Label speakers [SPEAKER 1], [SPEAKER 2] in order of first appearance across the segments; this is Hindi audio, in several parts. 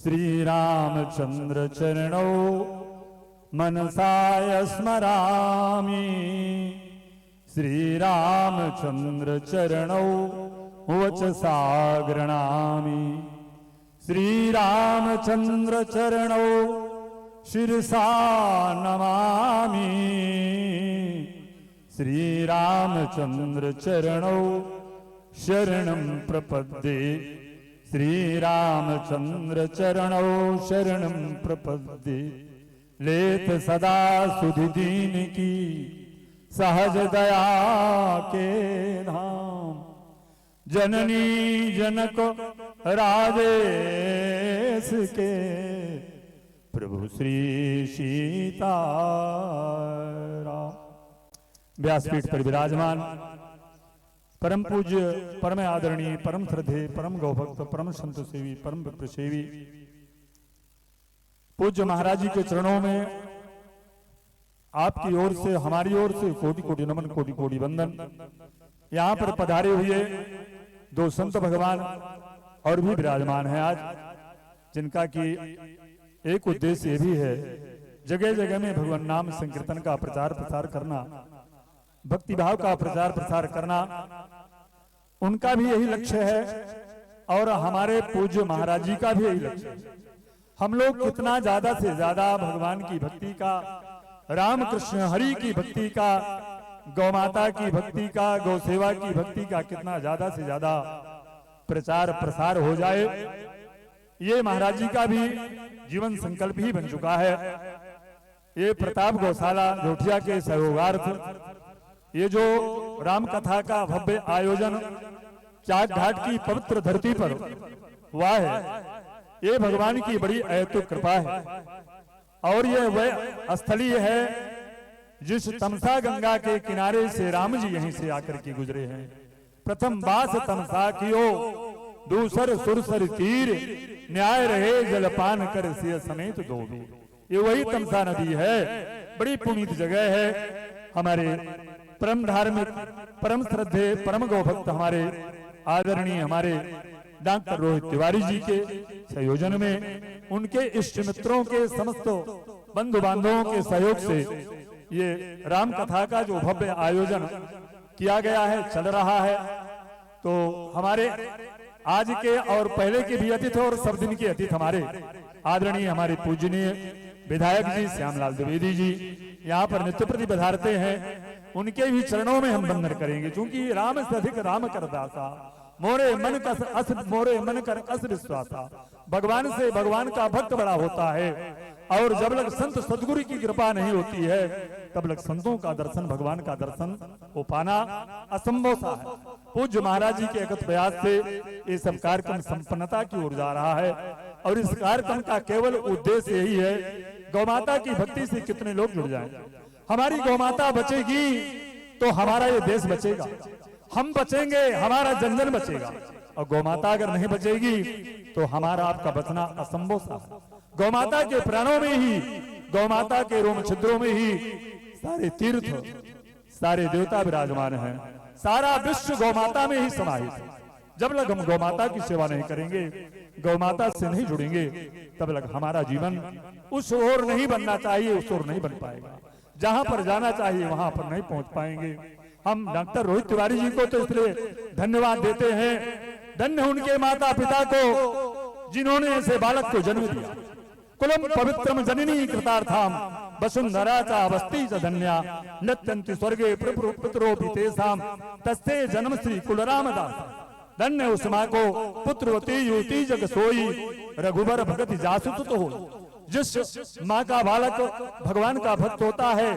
[SPEAKER 1] श्री रामचंद्र चरणौ मनसाय स्मरामि। श्री रामचंद्र चरणौ वचसा गृह्णामि। श्री रामचंद्र चरणौ शिरसा नमामि। श्री रामचंद्र चरणौ शरणं प्रपद्ये। श्री रामचंद्र चरणौ शरणं प्रपद्ये। लेत सदा सुधि दीन की सहज दया के धाम। जननी जनक राजेश के प्रभु श्री सीताराम। व्यासपीठ पर विराजमान परम पूज्य परम आदरणीय परम श्रद्धेय परम गौभक्त परम संत सेवी परम विप्र सेवी पूज्य महाराज जी के चरणों में आपकी ओर से हमारी ओर से कोटि कोटि नमन कोटि कोटि वंदन। यहाँ पर पधारे हुए दो संत भगवान और भी विराजमान हैं आज, जिनका कि एक उद्देश्य ये भी है जगह जगह में भगवान नाम संकीर्तन का प्रचार प्रसार करना, भक्ति भाव का प्रचार प्रसार करना, उनका भी यही लक्ष्य है और हमारे पूज्य महाराज जी का भी यही लक्ष्य है। हम लोग कितना ज्यादा से ज्यादा भगवान की भक्ति का, राम कृष्ण हरि की भक्ति का, गौ माता की भक्ति का, गौ सेवा की भक्ति का कितना ज्यादा से ज्यादा प्रचार प्रसार हो जाए, ये महाराज जी का भी जीवन संकल्प ही बन चुका है। ये प्रताप गौशाला जोठिया के सहयोगार्थ ये जो राम कथा का भव्य आयोजन चाक घाट की पवित्र धरती पर हुआ है, ये भगवान की बड़ी अयतु कृपा है। और ये वह स्थलीय है जिस तमसा गंगा के किनारे से राम जी यहीं से आकर के गुजरे हैं। प्रथम बास तमसा कियो दूसर सुरसर तीर, न्याय रहे जलपान कर सिय समेत दो वीर। ये वही तमसा नदी है, बड़ी पुनीत जगह है। हमारे परम धार्मिक परम श्रद्धेय परम गौभक्त हमारे आदरणीय हमारे डॉक्टर रोहित तिवारी जी के संयोजन में, उनके इष्ट मित्रों के समस्त बंधु बांधवों के सहयोग से ये राम कथा का जो भव्य आयोजन किया गया है, चल रहा है। तो हमारे आज के और पहले के भी अतिथि और सब दिन के अतिथि हमारे आदरणीय हमारे पूजनीय विधायक जी श्यामलाल द्विवेदी जी यहाँ पर नित्य प्रति पधारते हैं। उनके भी चरणों में हम वंदन करेंगे, क्योंकि राम से अधिक राम कर दासा, मोरे मन कर अस विश्वासा। भगवान से भगवान का भक्त बड़ा होता है, और जब लग संत सदगुरु की कृपा नहीं होती है तब लग संतों का दर्शन, भगवान का दर्शन हो पाना असंभव सा है। पूज्य महाराज जी के अगत प्रयास से ये सब कार्यक्रम संपन्नता की ओर जा रहा है, और इस कार्यक्रम का केवल उद्देश्य यही है गौमाता की भक्ति से कितने लोग जुड़ जाएं। हमारी गौमाता बचेगी तो हमारा ये देश बचेगा, हम बचेंगे हमारा जनजन बचेगा, और गौमाता अगर नहीं बचेगी तो हमारा आपका बचना असंभव सा है। गौमाता के प्राणों में ही, गौमाता के रोम छिद्रों में ही सारे तीर्थ, सारे देवता विराजमान हैं, सारा विश्व गौमाता में ही समाहित है। जब लग हम गौमाता की सेवा नहीं करेंगे, गौमाता से नहीं जुड़ेंगे, तब लग हमारा जीवन उस ओर नहीं बनना चाहिए, उस ओर नहीं बन पाएगा। जहां पर जाना चाहिए वहां पर नहीं पहुंच पाएंगे। हम डॉक्टर रोहित तिवारी जी को तो इसलिए धन्यवाद देते हैं, धन्य उनके माता पिता को जिन्होंने ऐसे बालक को जन्म दिया। कुलम पवित्रम जननी कृतार्थाम वसुंधरा च अवस्थी च धन्या नत्यंति स्वर्गे पितरोपि तेषाम तस्ते जन्म श्री कुलरामदास। धन्य उस माँ को पुत्रवती युवती जग सोई, रघुबर भगति जासुत तो हो। जिस माँ का बालक भगवान का भक्त होता है,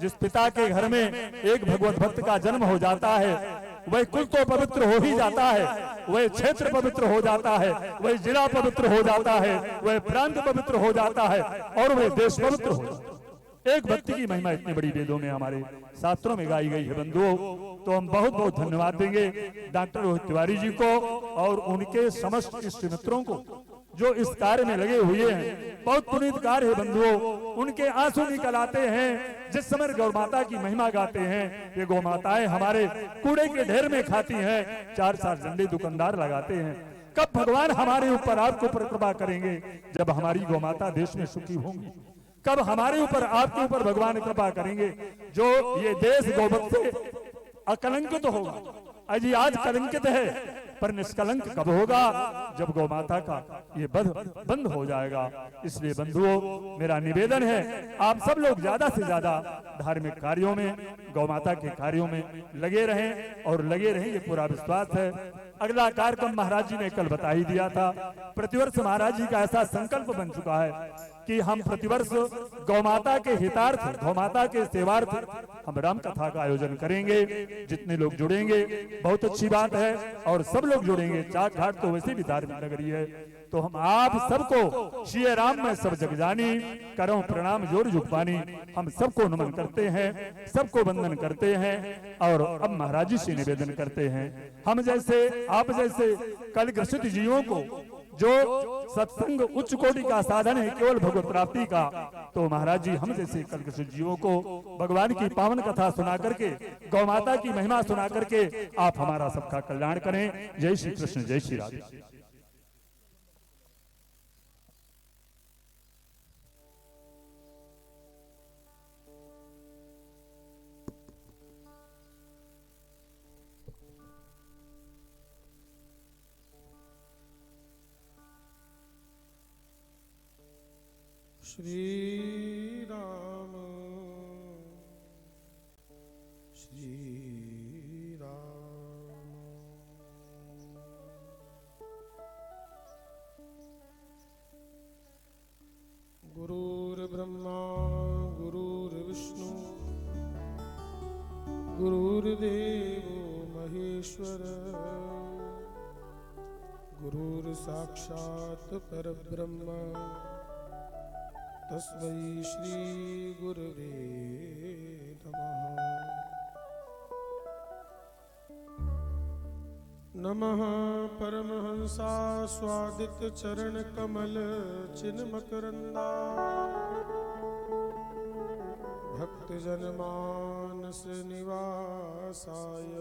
[SPEAKER 1] जिस पिता के घर में एक भगवत भक्त का जन्म हो जाता है, वह कुल तो पवित्र हो ही जाता है, वह क्षेत्र पवित्र हो जाता है, वह जिला पवित्र हो जाता है, वह प्रांत पवित्र हो जाता है, और वह देश पवित्र हो जाता है। एक भक्ति की महिमा इतनी बड़ी वेदों में हमारे शास्त्रों में गाई गई है बंधुओं। तो हम बहुत बहुत धन्यवाद देंगे डॉक्टर रोहित तिवारी जी को और उनके समस्त इष्ट मित्रों को जो इस कार्य में लगे हुए हैं। बहुत पुनीत कार्य है बंधुओं, उनके आंसू निकल आते हैं जिस समय गौ माता की महिमा गाते हैं। ये गौ माताएं हमारे कूड़े के ढेर में खाती हैं, 4-4 झंडे दुकानदार लगाते हैं, कब भगवान हमारे ऊपर, आपके ऊपर कृपा करेंगे? जब हमारी गौमाता देश में सुखी होंगी। कब हमारे ऊपर, आपके ऊपर भगवान कृपा करेंगे? जो ये देश गौवत से अकलंकित होगा। अजी आज कलंकित है, पर निष्कलंक कब होगा? जब गौमाता का ये वध बंद हो जाएगा। इसलिए बंधुओं, मेरा निवेदन है, आप सब लोग ज्यादा से ज्यादा धार्मिक कार्यों में, गौमाता के कार्यों में लगे रहें और लगे रहें, ये पूरा विश्वास है। अगला कार्यक्रम महाराज जी ने कल बता ही दिया था। प्रतिवर्ष महाराज जी का ऐसा संकल्प बन चुका है कि हम प्रतिवर्ष गौमाता के हितार्थ, गौमाता के सेवार्थ हम राम कथा का आयोजन करेंगे। जितने लोग जुड़ेंगे बहुत अच्छी बात है, और सब लोग जुड़ेंगे। चाक घाट तो वैसे भी धार्मिक नगरी है, तो हम आप सबको श्री राम में सब जग जानी, करो प्रणाम जोर जुगपानी, हम सबको नमन करते हैं, सबको वंदन करते हैं। और अब महाराज जी से निवेदन करते हैं, हम जैसे, आप जैसे कल ग्रसित जीवों को, जो सत्संग उच्च कोटि का साधन है केवल भगवत प्राप्ति का, तो महाराज जी हम जैसे कल ग्रसित जीवों को भगवान की पावन कथा सुना करके, गौमाता की महिमा सुना करके आप हमारा सबका कल्याण करें। जय श्री कृष्ण, जय श्री राधे।
[SPEAKER 2] श्री राम श्री राम। गुरुर्ब्रह्मा गुरुर्विष्णु गुरुर्देवो महेश्वर, गुरुर्साक्षात् परब्रह्म तस्मै श्री गुरुवे नमः। नमः परमहंसा स्वादित चरण कमल चिन्मकरंदा, भक्त जनमानस निवासाय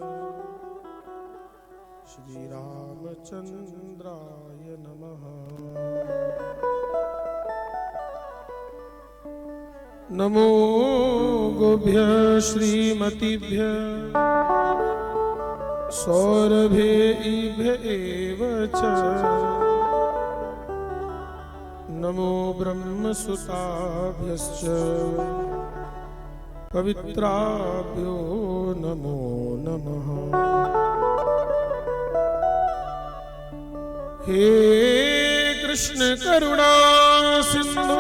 [SPEAKER 2] श्री रामचंद्राय नमः। नमो गोभ्य श्रीमतीभ्य सौरभेभ्य एव च, नमो ब्रह्मसुताभ्यश्च पवित्राभ्यो नमो नमः। हे कृष्ण करुणा सिंधु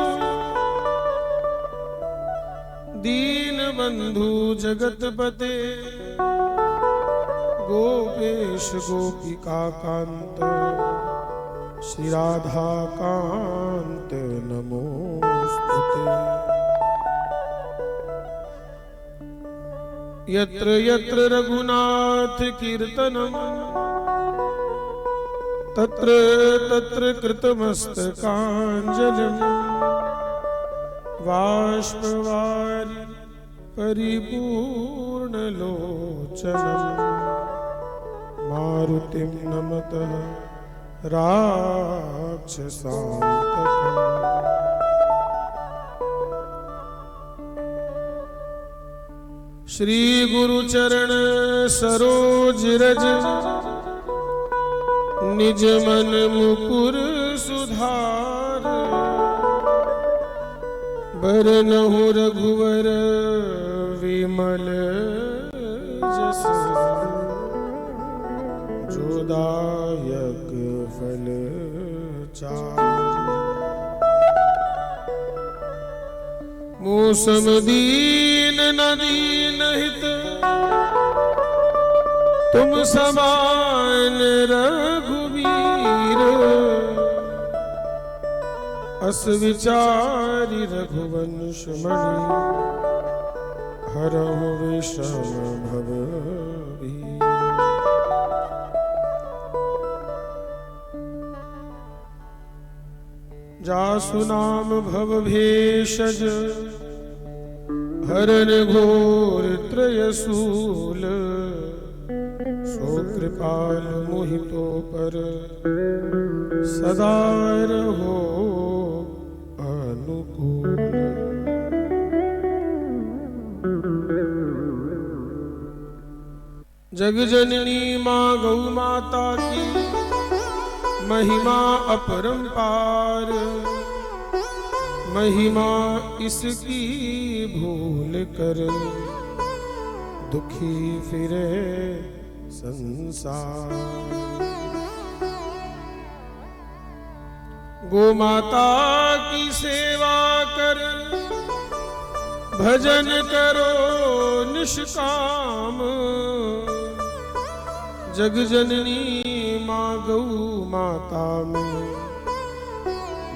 [SPEAKER 2] दीनबंधु जगतपते, गोपेश गोपिका कांत श्री राधा कांत नमोस्तुते। यत्र यत्र रघुनाथ कीर्तनम तत्र तत्र कृतमस्तकांजलिं, बाष्पवारि परिपूर्णलोचनम् मारुतिं नमतः राक्षसान्तकम्। श्री गुरुचरण सरोज रज निज मन मुकुर सुधार, बरनहु रघुवर विमल जस, जोदायक फल चारि। मौसम दीन न दीन हित, तुम समान रघुवीर, अस विचारि रघुवंश मणि, हरहु विषम भवभीर। जासु नाम भव भेषज, हरन घोर त्रयशूल, सो कृपाल मोहितो पर सदा रहो अनुकूल। जग जननी माँ गौ माता की महिमा अपरंपार, महिमा इसकी भूल कर दुखी फिरे संसार। गो माता की सेवा कर भजन करो निष्काम, जग जननी माँ गौ माता में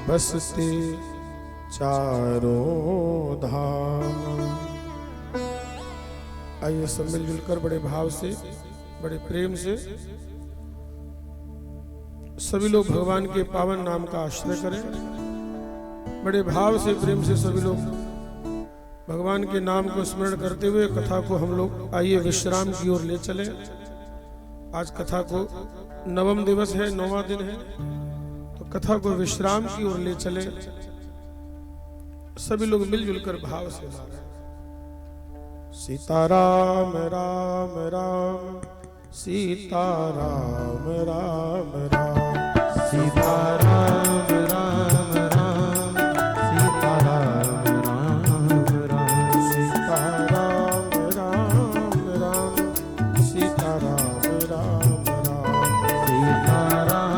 [SPEAKER 2] बसते चारों धाम। आइए सब मिलजुल कर बड़े भाव से, बड़े प्रेम से सभी लोग भगवान के पावन नाम का आश्रय करें। बड़े भाव से, प्रेम से सभी लोग भगवान के नाम को स्मरण करते हुए कथा को हम लोग आइए विश्राम की ओर ले चले। आज कथा को नवम दिवस है, 9वां दिन है, तो कथा को विश्राम की ओर ले चले। सभी लोग मिलजुल कर भाव से गा रहे हैं। सीताराम राम राम सीताराम राम राम
[SPEAKER 3] सीताराम राम राम सीताराम राम राम
[SPEAKER 2] सीताराम राम राम सीताराम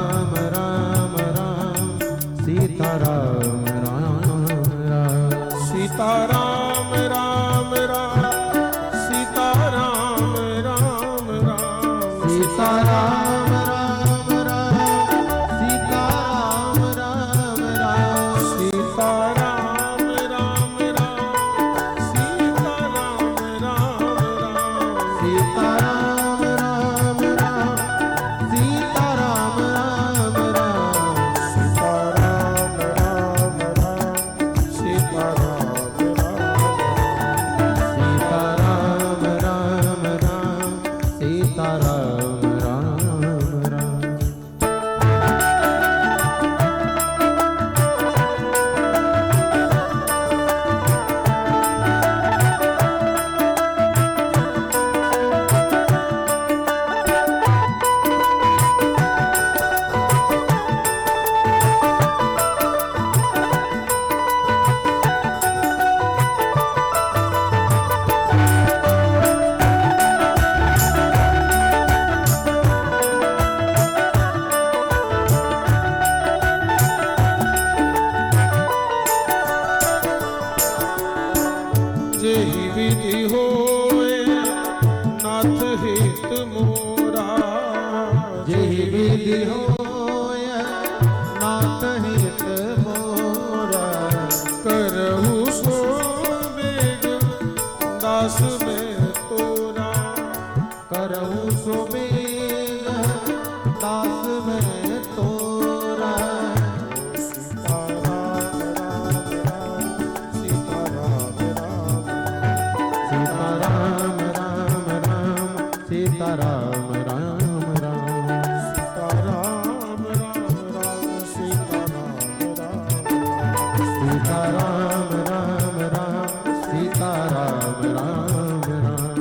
[SPEAKER 2] राम राम
[SPEAKER 3] सीताराम राम राम सीताराम राम राम
[SPEAKER 2] सीताराम राम राम सीताराम राम राम
[SPEAKER 3] सीताराम राम राम सीताराम राम राम
[SPEAKER 2] सीताराम राम राम सीताराम राम राम
[SPEAKER 3] सीताराम राम राम सीताराम राम राम
[SPEAKER 2] सीताराम राम राम सीताराम राम
[SPEAKER 3] सीताराम राम राम सीताराम राम राम
[SPEAKER 2] जेहि विधि होए नाथ हित मोरा
[SPEAKER 3] जेहि विधि होय नाथ हित मोरा
[SPEAKER 2] करहु सो वेग दास में तोरा
[SPEAKER 3] करहु सो बेग दास में तोरा
[SPEAKER 2] सीताराम राम राम सीताराम राम
[SPEAKER 3] सीताराम राम राम सीताराम राम राम
[SPEAKER 2] सीताराम राम राम
[SPEAKER 3] सीताराम राम राम सीताराम राम राम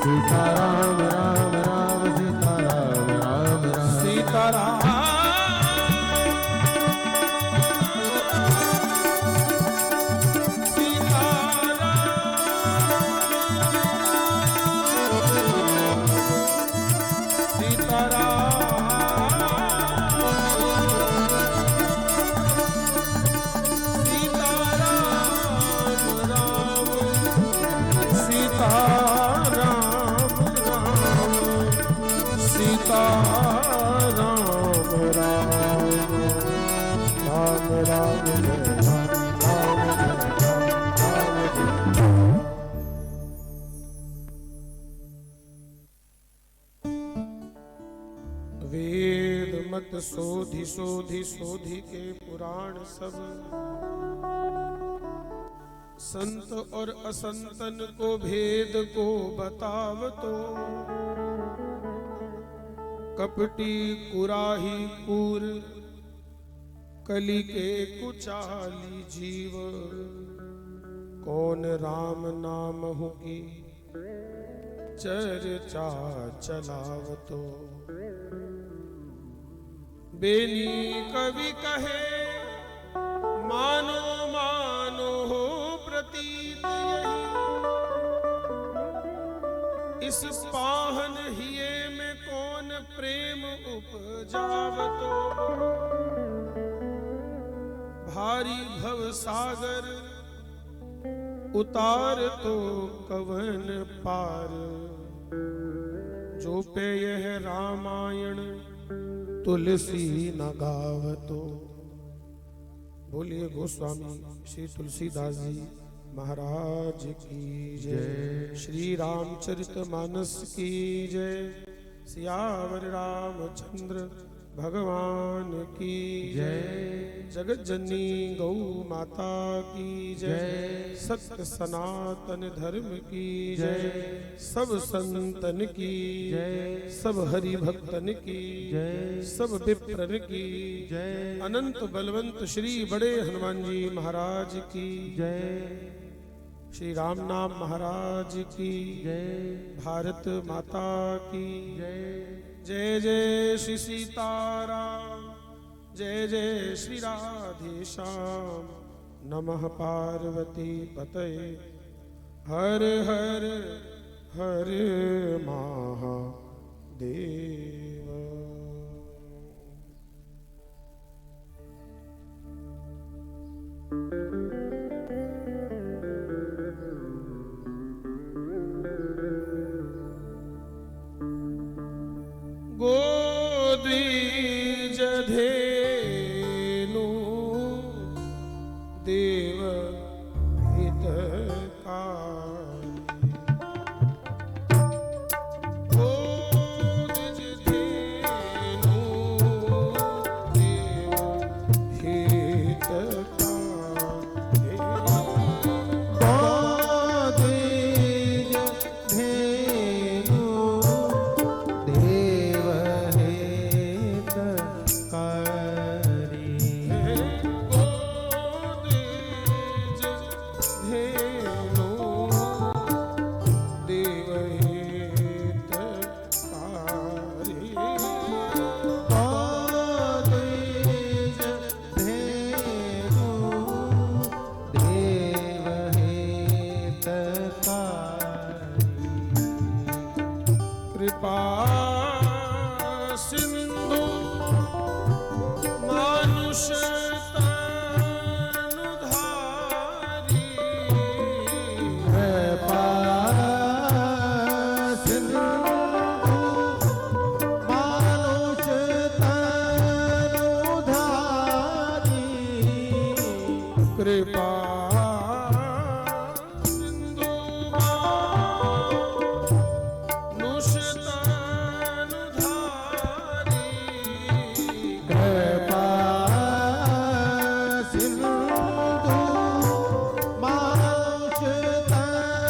[SPEAKER 3] सीताराम राम राम सीताराम राम राम
[SPEAKER 2] सीताराम वेद मत सोधि सोधि सोधि के पुराण सब संत और असंतन को भेद को बताव तो कपटी कुराही कूर कली के कुचाली जीव कौन राम नाम हूँ की चर्चा चलावतो बेनी कवि कहे मानो मानो हो प्रतीत यही इस पाहन हिये में कौन प्रेम उपजावतो भारी भव सागर उतार तो कवन पार जो पे यह रामायण तुलसी न गावतो। बोलिए गोस्वामी श्री तुलसीदास जी महाराज की जय। श्री रामचरितमानस की जय। सियावर रामचंद्र भगवान की जय। जगत जननी गौ माता की जय। सत्य सनातन धर्म की जय। सब संतन की जय। सब हरि भक्तन की जय। सब विप्रन की जय। अनंत बलवंत श्री बड़े हनुमान जी महाराज की जय। श्री राम नाम महाराज की जय। भारत माता की जय। जय जय श्री सीताराम। जय जय श्री राधे श्याम। नमः पार्वती पतये हर हर हर महादेव। गोद्विज धेनु देव हितकारी। गोद्विज धेनु देव हितकारी।
[SPEAKER 3] गोद्विज धेनु देव हितकारी।
[SPEAKER 2] गोद्विज धेनु देव हितकारी।
[SPEAKER 3] गोद्विज धेनु देव हितकारी।
[SPEAKER 2] कृपा सिंधु मानुष तनुधारी।
[SPEAKER 3] कृपा सिंधु मानुष तनुधारी।
[SPEAKER 2] कृपा सिंधु मानुष तनुधारी।
[SPEAKER 3] कृपा सिंधु मानुष तनुधारी।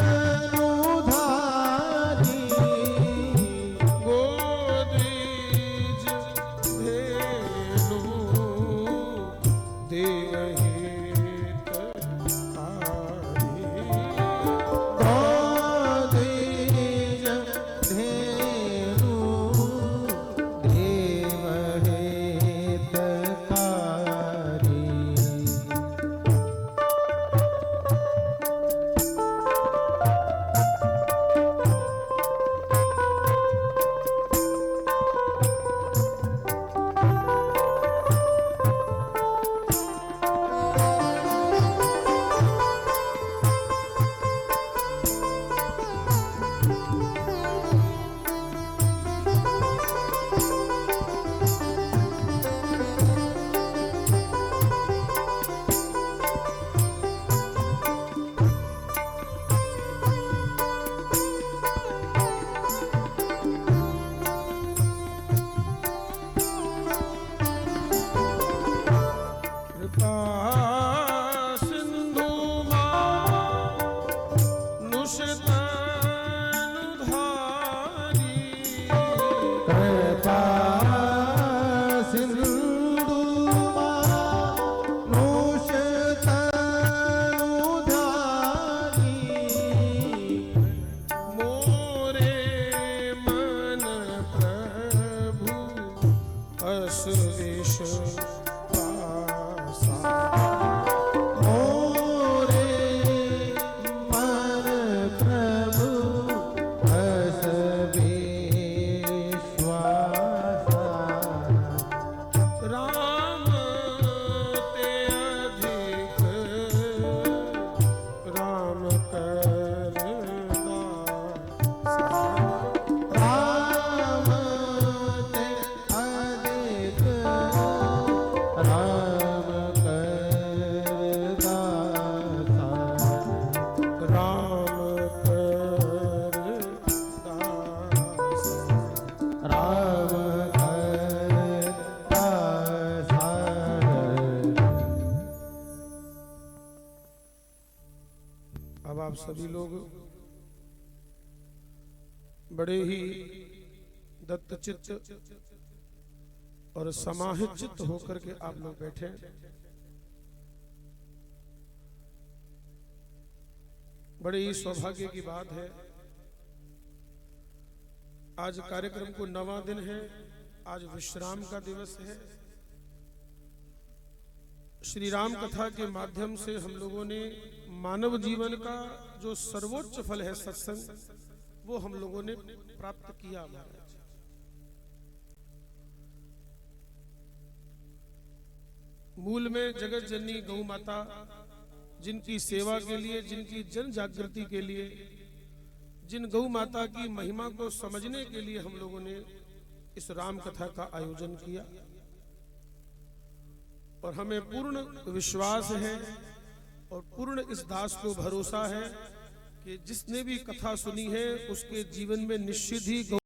[SPEAKER 3] भाव है पासार।
[SPEAKER 2] अब आप सभी लोग बड़े ही दत्तचित्त और समाहित चित्त होकर के आप लोग बैठे हैं। बड़े ही सौभाग्य की बात है, आज कार्यक्रम को 9वां दिन है, आज विश्राम का दिवस है। श्री राम कथा के माध्यम से हम लोगों ने मानव जीवन का जो सर्वोच्च फल है सत्संग, वो हम लोगों ने प्राप्त किया। महाराज मूल में जगत जननी गौ माता, जिनकी सेवा के लिए, जिनकी जन जागृति के लिए, जिन गौ माता की महिमा को समझने के लिए हम लोगों ने इस राम कथा का आयोजन किया। और हमें पूर्ण विश्वास है और पूर्ण इस दास को भरोसा है कि जिसने भी कथा सुनी है उसके जीवन में निश्चित ही